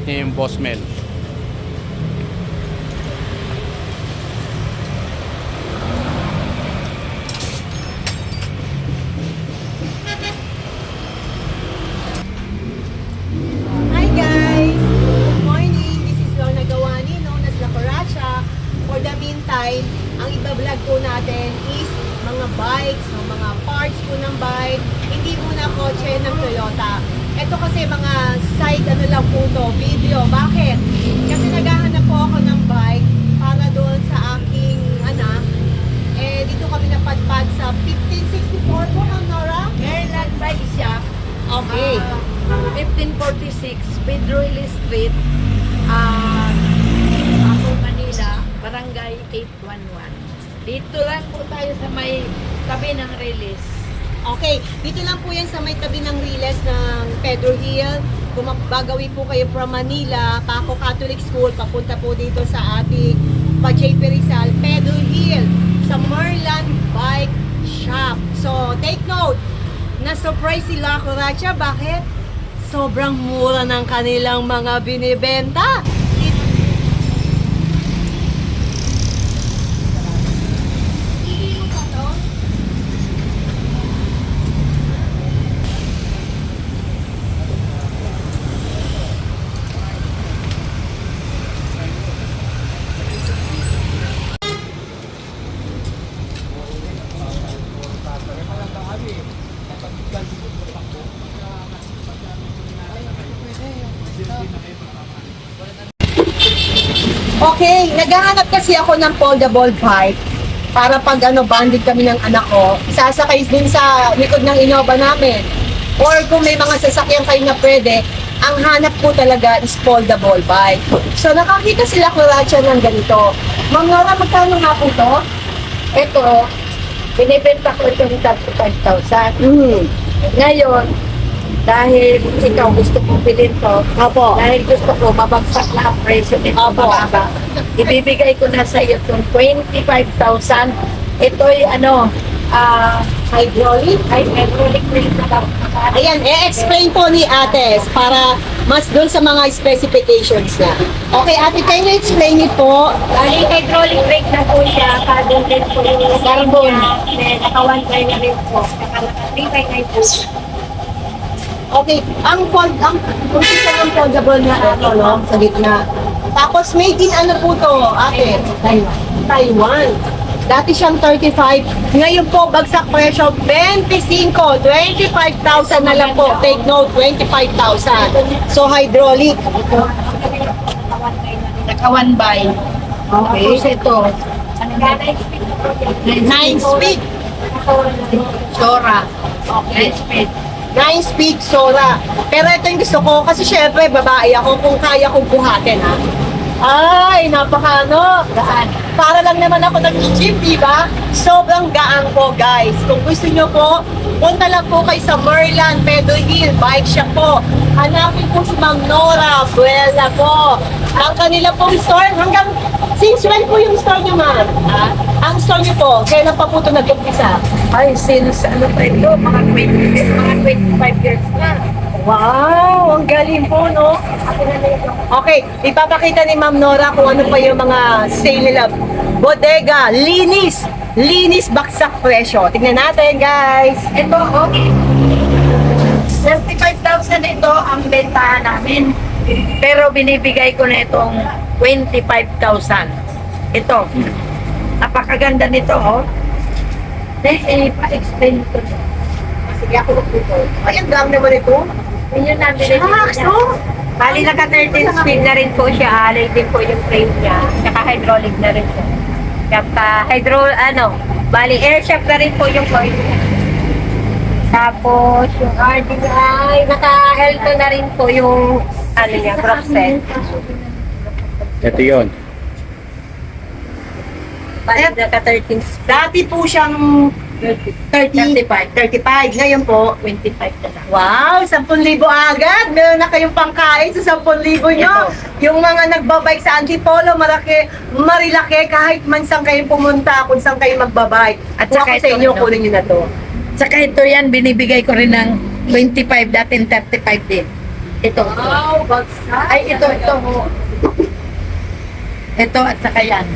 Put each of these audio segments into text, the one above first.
ni Boss Mel. Hi guys! Good morning! This is Lorna Gawani, known as La Coracha. For the meantime, ang iba-vlog po natin is mga bikes, mga parts po ng bike, hindi muna kotse ng Toyota. Ito kasi mga side lang po to, video. Bakit? Kasi naghahanap po ako ng bike para doon sa aking anak. Dito kami napadpad sa 1564 po, Ma'am Nora? Maryland Bike Shop. Okay. 1546 Pedro Hill Street, ako Manila, Barangay 811. Dito lang po tayo sa may tabi ng release. Okay, dito lang po yan sa may tabi ng Riles ng Pedro Hill. Kung magagawi po kayo from Manila, Paco Catholic School, papunta po dito sa ating pa-JP Rizal, Pedro Hill, sa Maryland Bike Shop. So, take note, na-surprise sila, Coracha. Bakit? Sobrang mura ng kanilang mga binibenta. Okay, naghahanap kasi ako ng foldable bike para pag banding kami ng anak ko, isasakay din sa likod ng Innova namin. Or kung may mga sasakyan kayo na pwede, ang hanap po talaga is foldable bike. So nakakita sila Coracha ng ganito. Ma'am Nora, magkano nga po to? Ito, binibenta ko itong 35,000. Ngayon, dahil ikaw gusto kong bilhin to, Opo. dahil gusto ko mabagsak na ang presyo nito, Opo. mababa, ibibigay ko na sa iyo itong 25,000. Ito'y Hydraulic. hydraulic ring na lang. Ayan, explain po ni Ate para mas doon sa mga specifications na. Okay, Ate, can you explain it po? Dahil hydraulic brake na po siya, carbon din po yung carbon. Then, naka-one try na rin po. Naka-3 na po. Okay, ang umpisa ng foldable na no, sa gitna. Tapos made in ano po to, Ate? Taiwan. Dati siyang 35. Ngayon po, bagsak presyo, 25. 25,000 na lang po. Take note, 25,000. So, hydraulic. Naka-one by. Okay. Tapos ito, 9 speed. Sora. 9 speed. 9 speed Sora. Pero ito yung gusto ko kasi syempre babae ako kung kaya kong buhatin ha. Ay, gaan. Para lang naman ako nag-gym, di ba? Sobrang gaan po, guys. Kung gusto nyo po, punta lang po kayo sa Maryland, Pedro Hill, bike shop po. Hanapin po si Ma'am Nora Buella po. Ang kanila pong store, hanggang since when po yung store nyo, ma'am? Ang store nyo po, kailan pa po ito nag-umpisa? Ay, since pa ito, mga 25 years na. Wow, ang galing po, no? Okay, ipapakita ni Ma'am Nora kung ano pa yung mga sale nila. Bodega, linis, baksak presyo. Tingnan natin, guys. Ito, 35,000 ito ang bentahan namin. Pero binibigay ko na itong 25,000. Ito. Napakaganda nito, oh. Pa-explain ko. Sige, ako dito. Ay, ang dami naman ito. Yun namin Shucks, no? Bali, naka 13 speed na rin po siya. Alay din po yung frame niya. Saka hydraulic na rin po. Kaya bali, air shaft na rin po yung coil niya. Tapos, yung RDI, naka-helto na rin po yung drop set. Ito yun. Bali, naka 13 speed. Dati po siyang 35. Ngayon po, 25 na lang. wow, 10,000 agad. Meron na kayong pangkain sa 10,000 nyo. Yung mga nagbabike sa Antipolo, marilaki kahit man saan kayo pumunta, kung saan kayo magbabike. At Kung saka ako sa ito, inyo, ano? kunin nyo na to. Saka ito yan, binibigay ko rin ng 25, dating 35 din. Ito. Wow, bagsak. Ay, ito. Ito at saka yan.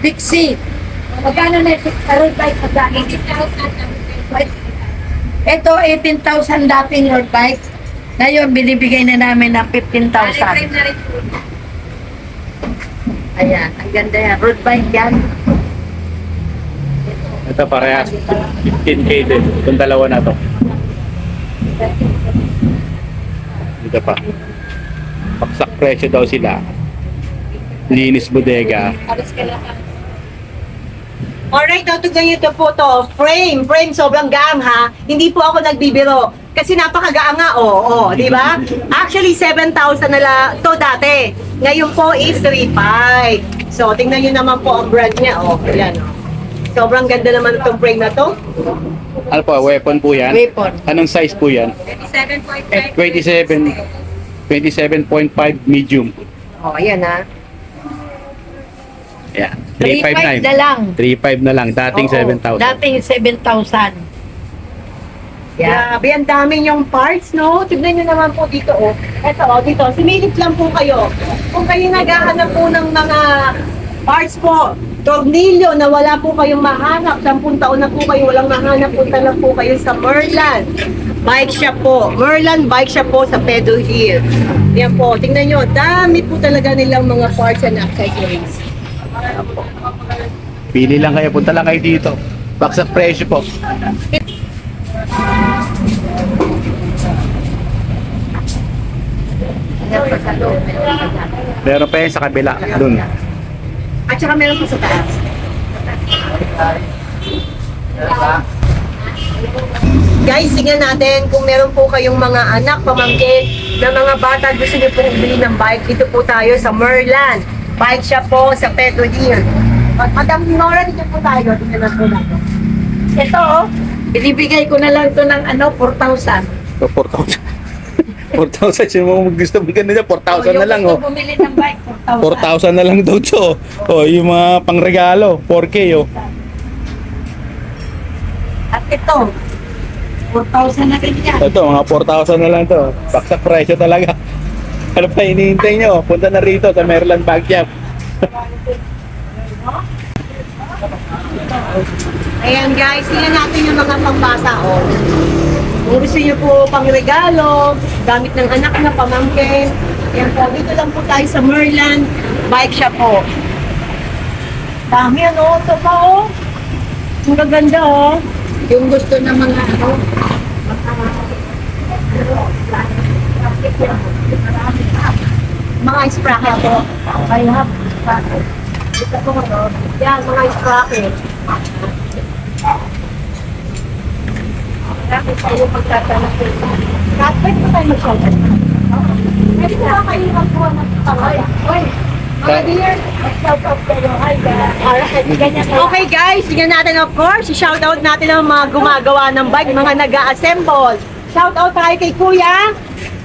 Pixie. Magkano na ito? Road bike magkano? 18,000. Ito, 18,000 dating road bike. Ngayon, binibigay na namin ng 15,000. Ayan, ang ganda yan. Road bike yan. Ito parehas. 15K din. Itong dalawa na to. Dito pa. Paksak presyo daw sila. Linis bodega. Alright, now tignan nyo ito po to. Frame, sobrang gaang ha. Hindi po ako nagbibiro. Kasi napakagaan nga, di ba? Actually, 7,000 na lang to dati. Ngayon po is 3,500. So, tingnan nyo naman po ang brand niya, Ayan, Sobrang ganda naman itong frame na to. Ano po, weapon po yan? Weapon. Anong size po yan? 27. 27.5 medium. Ayan ha. Yeah. 3,500 na lang. 3.5 na lang. Dating Oo, 7,000. Dating 7,000. Grabe, ang dami yung parts, no? Tignan nyo naman po dito, Ito, dito. Sumilip lang po kayo. Kung kayo naghahanap po ng mga parts po, tornilyo na wala po kayong mahanap, 10 taon na po kayo walang mahanap, punta lang po kayo sa Merlan Bike Shop po. Merlan Bike Shop po sa Pedro Hill. Yan po, tingnan nyo, dami po talaga nilang mga parts and accessories. Pili lang kayo. Punta lang kayo dito. Baksak presyo po. Meron pa yan sa kabila. Dun. At saka meron po sa taas. Guys, tingnan natin kung meron po kayong mga anak, pamangkin, na mga bata gusto niyo pong bili ng bike. Dito po tayo sa Merlan Bike Shop po sa Pedro Hill. Madam Nora, dito po tayo. Tingnan na po natin. Ito, binibigay ko na lang to ng 4,000. So, 4,000. 4,000. Sino mo gusto bigyan nila? 4,000 na lang. Yung gusto bumili ng bike, 4,000. 4,000 na lang daw to. Yung mga pangregalo. 4K At ito, 4,000 na ganyan. Ito, mga 4,000 na lang to. Baksak presyo talaga. Ano pa hinihintay nyo? Punta na rito sa Merlan Bike Shop. Ayan guys, tingnan natin yung mga pambata. Kung gusto niyo po pang regalo, gamit ng anak na pamangkin, ayan po, dito lang po tayo sa Merlan Bike Shop po. Dami ito pa Ang gaganda Yung gusto ng mga mga sprocket po. I have sprocket. Ito po yan, mga sprocket. Bakit tayo magtatanong ko? Pwede po tayo mag-shout. Pwede po ba kayo magkuha ng pangay? Mga dear, Mag-shout out kayo. Hi, guys. alright. Ganyan kayo. Okay guys, tingnan natin of course, i-shoutout natin ang mga gumagawa ng bike, mga nag-a-assemble. Shoutout tayo kay Kuya.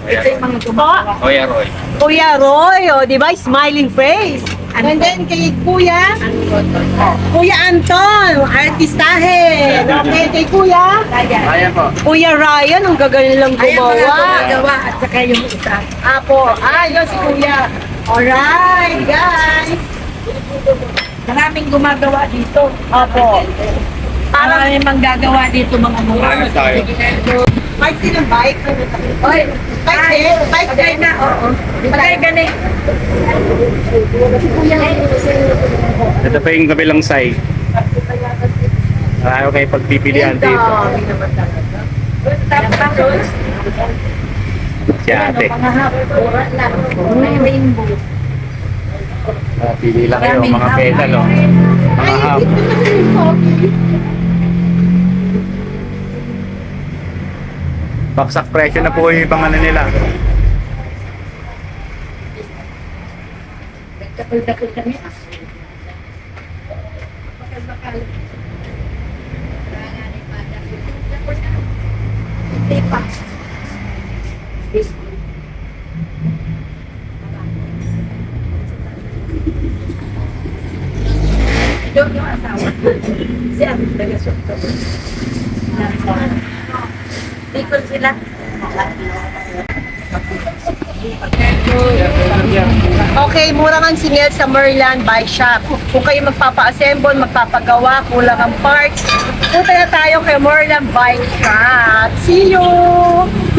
Ito yung mga gumagawa. Kuya Roy. Kuya Roy, di ba? Smiling face. And then kay Kuya, Kuya Anton, artistahe. Okay, kay Kuya, Kaya. po. Kuya Ryan, ang gagaling lang Ayan mga gumawa. gumagawa at saka yung isa. Apo, yun si Kuya. Alright, guys. Maraming gumagawa dito. Apo. Parang Maraming manggagawa dito mga Ayos tayo. bike din ang bike. Oy, Bike din, bike patay din. na, oo. Patay gani. Ito pa yung kabilang side. Ayaw kayo pagpipilian dito. Dami naman talaga. Tapos, Si ate. mga hapura lang. May rainbow. Pili lang kayo mga pedal. Mga Ay, hub. dito naman yung coffee. Baksak presyo na po yung ibang ano nila. Kapal-kapal kami. Hindi pa. Doon yung asawa. Siya, taga-sukto. Bicol sila. Okay, mura ang singil sa Merlan Bike Shop. Kung kayo magpapa-assemble, magpapagawa, kulang ang parts, punta na tayo kay Merlan Bike Shop. See you!